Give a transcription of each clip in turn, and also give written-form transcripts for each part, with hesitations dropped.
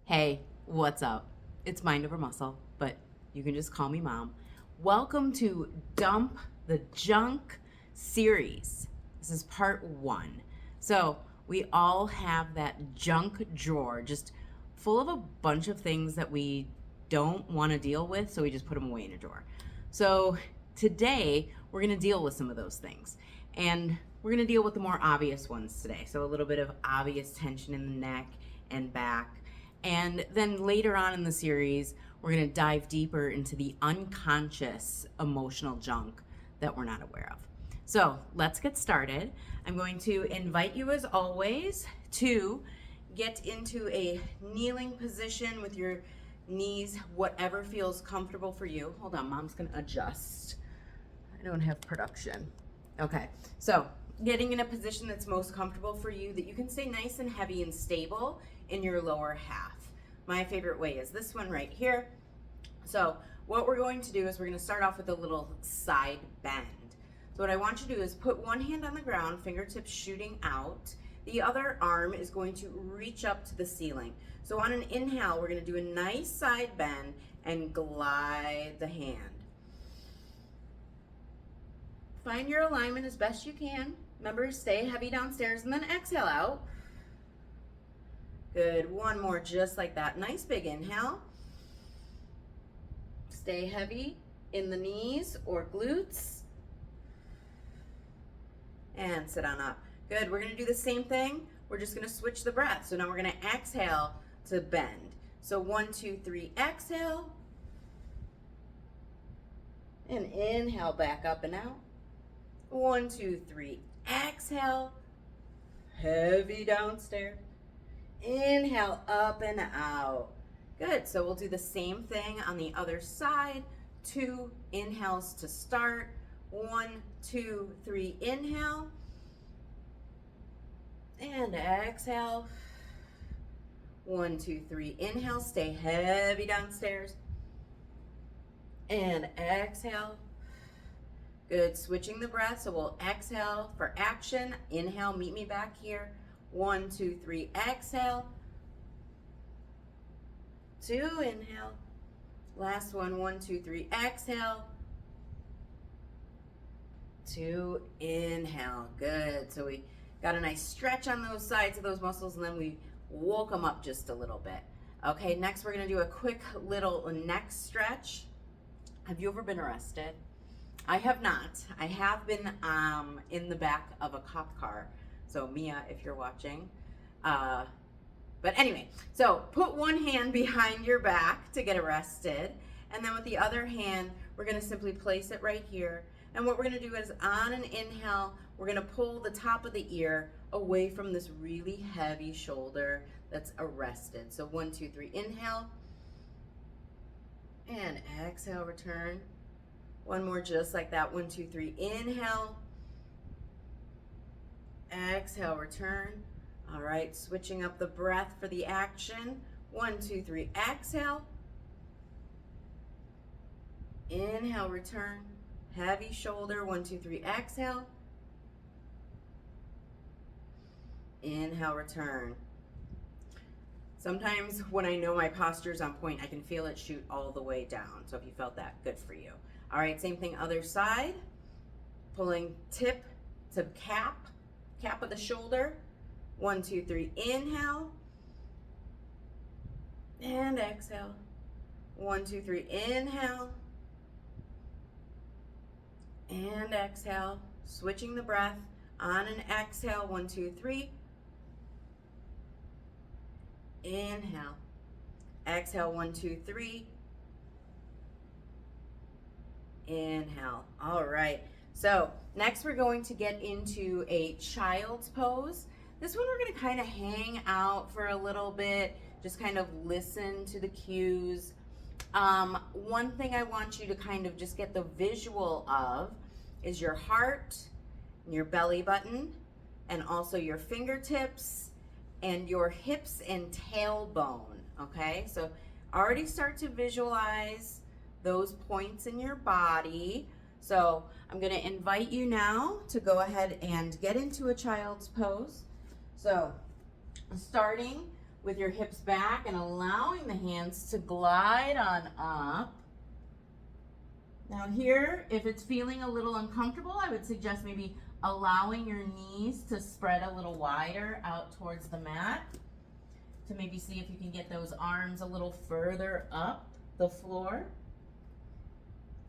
Hey, what's up? It's Mind Over Muscle, but you can just call me Mom. Welcome to Dump the Junk series. This is part one. So, we all have that junk drawer just full of a bunch of things that we don't want to deal with, so we just put them away in a drawer. So, today we're going to deal with some of those things. And we're going to deal with the more obvious ones today. So, a little bit of obvious tension in the neck and back. And then later on in the series, we're going to dive deeper into the unconscious emotional junk that we're not aware of. So let's get started. I'm going to invite you, as always, to get into a kneeling position with your knees, whatever feels comfortable for you. Hold on, Mom's going to adjust. I don't have production. Okay, so getting in a position that's most comfortable for you, that you can stay nice and heavy and stable in your lower half. My favorite way is this one right here. So what we're going to do is we're going to start off with a little side bend. So what I want you to do is put one hand on the ground, fingertips shooting out. The other arm is going to reach up to the ceiling. So on an inhale, we're going to do a nice side bend and glide the hand. Find your alignment as best you can. Remember, stay heavy downstairs and then exhale out. Good, one more just like that. Nice big inhale. Stay heavy in the knees or glutes. And sit on up. Good, we're gonna do the same thing. We're just gonna switch the breath. So now we're gonna exhale to bend. So 1, 2, 3, exhale. And inhale back up and out. 1, 2, 3, exhale. Heavy downstairs. Inhale up and out. Good, so we'll do the same thing on the other side. 2 inhales to start. 1, 2, 3, inhale. And exhale. 1, 2, 3, inhale. Stay heavy downstairs. And exhale. Good, switching the breath. So we'll exhale for action. Inhale, meet me back here. 1, 2, 3, exhale. 2, inhale. Last one, 1, 2, 3, exhale. 2, inhale. Good. So we got a nice stretch on those sides of those muscles, and then we woke them up just a little bit. Okay, next we're going to do a quick little neck stretch. Have you ever been arrested? I have not. I have been in the back of a cop car. So Mia, if you're watching. But anyway, so put one hand behind your back to get arrested. And then with the other hand, we're going to simply place it right here. And what we're going to do is on an inhale, we're going to pull the top of the ear away from this really heavy shoulder that's arrested. So 1, 2, 3, inhale. And exhale, return. One more just like that. 1, 2, 3, inhale. Exhale, return. All right, switching up the breath for the action. 1, 2, 3, exhale. Inhale, return. Heavy shoulder. 1, 2, 3, exhale. Inhale, return. Sometimes when I know my posture's on point, I can feel it shoot all the way down. So if you felt that, good for you. All right, same thing, other side. Pulling tip to cap of the shoulder. 1, 2, 3, inhale. And exhale. 1, 2, 3, inhale. And exhale. Switching the breath. On an exhale, 1, 2, 3. Inhale. Exhale, 1, 2, 3. Inhale. All right. So next we're going to get into a child's pose. This one we're going to kind of hang out for a little bit, just kind of listen to the cues. One thing I want you to kind of just get the visual of is your heart, your belly button, and also your fingertips and your hips and tailbone, okay? So already start to visualize those points in your body. So I'm going to invite you now to go ahead and get into a child's pose. So starting with your hips back and allowing the hands to glide on up. Now here, if it's feeling a little uncomfortable, I would suggest maybe allowing your knees to spread a little wider out towards the mat to maybe see if you can get those arms a little further up the floor.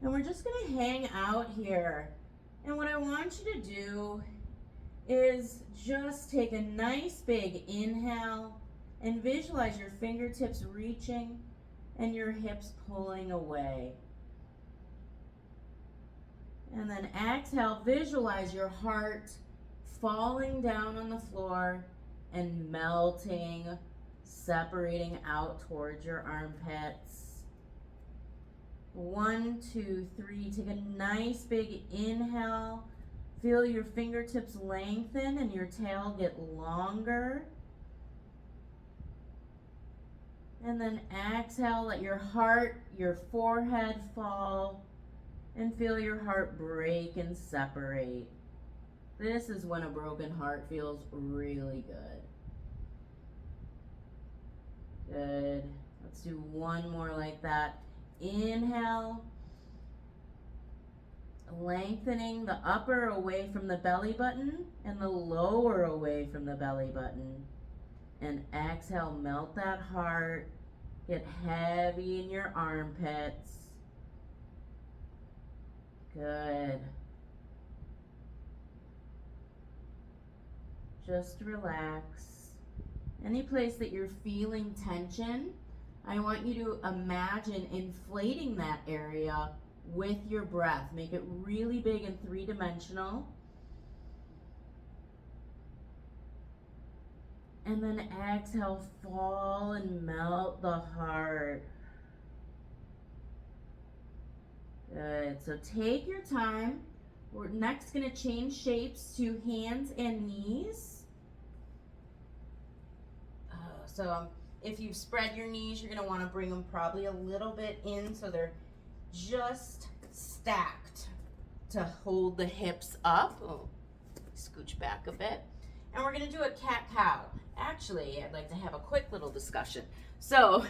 And we're just gonna hang out here. And what I want you to do is just take a nice big inhale and visualize your fingertips reaching and your hips pulling away. And then exhale, visualize your heart falling down on the floor and melting, separating out towards your armpits. 1, 2, 3, take a nice big inhale. Feel your fingertips lengthen and your tail get longer. And then exhale, let your heart, your forehead fall, and feel your heart break and separate. This is when a broken heart feels really good. Good. Let's do one more like that. Inhale, lengthening the upper away from the belly button and the lower away from the belly button. And exhale, melt that heart, get heavy in your armpits. Good. Just relax. Any place that you're feeling tension, I want you to imagine inflating that area with your breath. Make it really big and three-dimensional. And then exhale, fall and melt the heart. Good. So take your time. We're next going to change shapes to hands and knees. If you've spread your knees, you're going to want to bring them probably a little bit in so they're just stacked to hold the hips up. Oh, scooch back a bit. And we're going to do a cat-cow. Actually, I'd like to have a quick little discussion. So,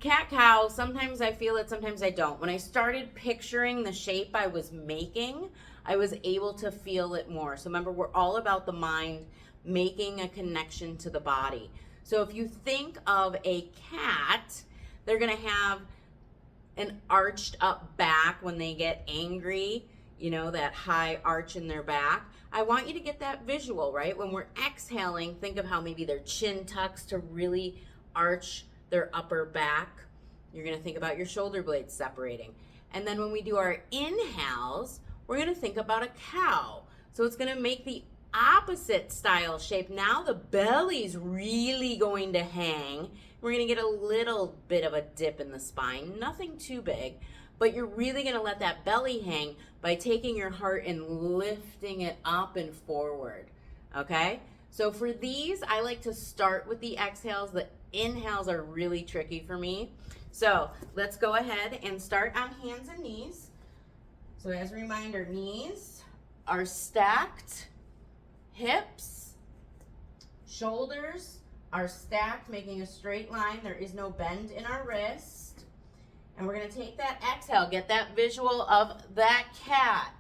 cat-cow, sometimes I feel it, sometimes I don't. When I started picturing the shape I was making, I was able to feel it more. So remember, we're all about the mind making a connection to the body. So if you think of a cat, they're going to have an arched up back when they get angry, you know, that high arch in their back. I want you to get that visual, right? When we're exhaling, think of how maybe their chin tucks to really arch their upper back. You're going to think about your shoulder blades separating. And then when we do our inhales, we're going to think about a cow. So it's going to make the opposite style shape. Now the belly's really going to hang. We're going to get a little bit of a dip in the spine, nothing too big, but you're really going to let that belly hang by taking your heart and lifting it up and forward. Okay? So for these, I like to start with the exhales. The inhales are really tricky for me. So let's go ahead and start on hands and knees. So as a reminder, knees are stacked, hips, shoulders are stacked, making a straight line. There is no bend in our wrist. And we're going to take that exhale, get that visual of that cat.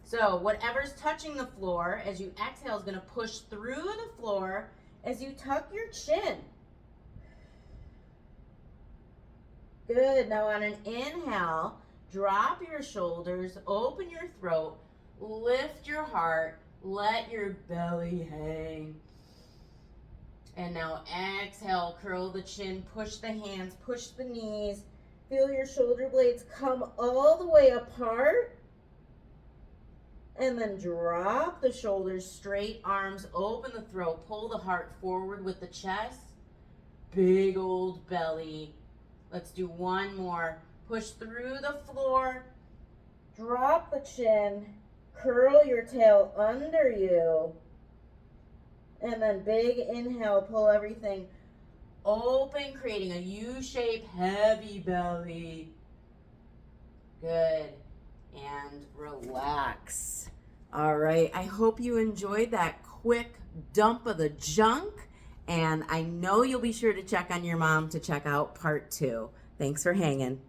So whatever's touching the floor as you exhale is going to push through the floor as you tuck your chin. Good. Now on an inhale, drop your shoulders, open your throat, lift your heart, let your belly hang. And now exhale, curl the chin, push the hands, push the knees. Feel your shoulder blades come all the way apart. And then drop the shoulders, straight arms, open the throat, pull the heart forward with the chest. Big old belly. Let's do one more. Push through the floor. Drop the chin. Curl your tail under you. And then big inhale, pull everything open, creating a U-shape, heavy belly. Good. And relax. All right. I hope you enjoyed that quick dump of the junk And I know you'll be sure to check on your mom to check out part 2. Thanks for hanging.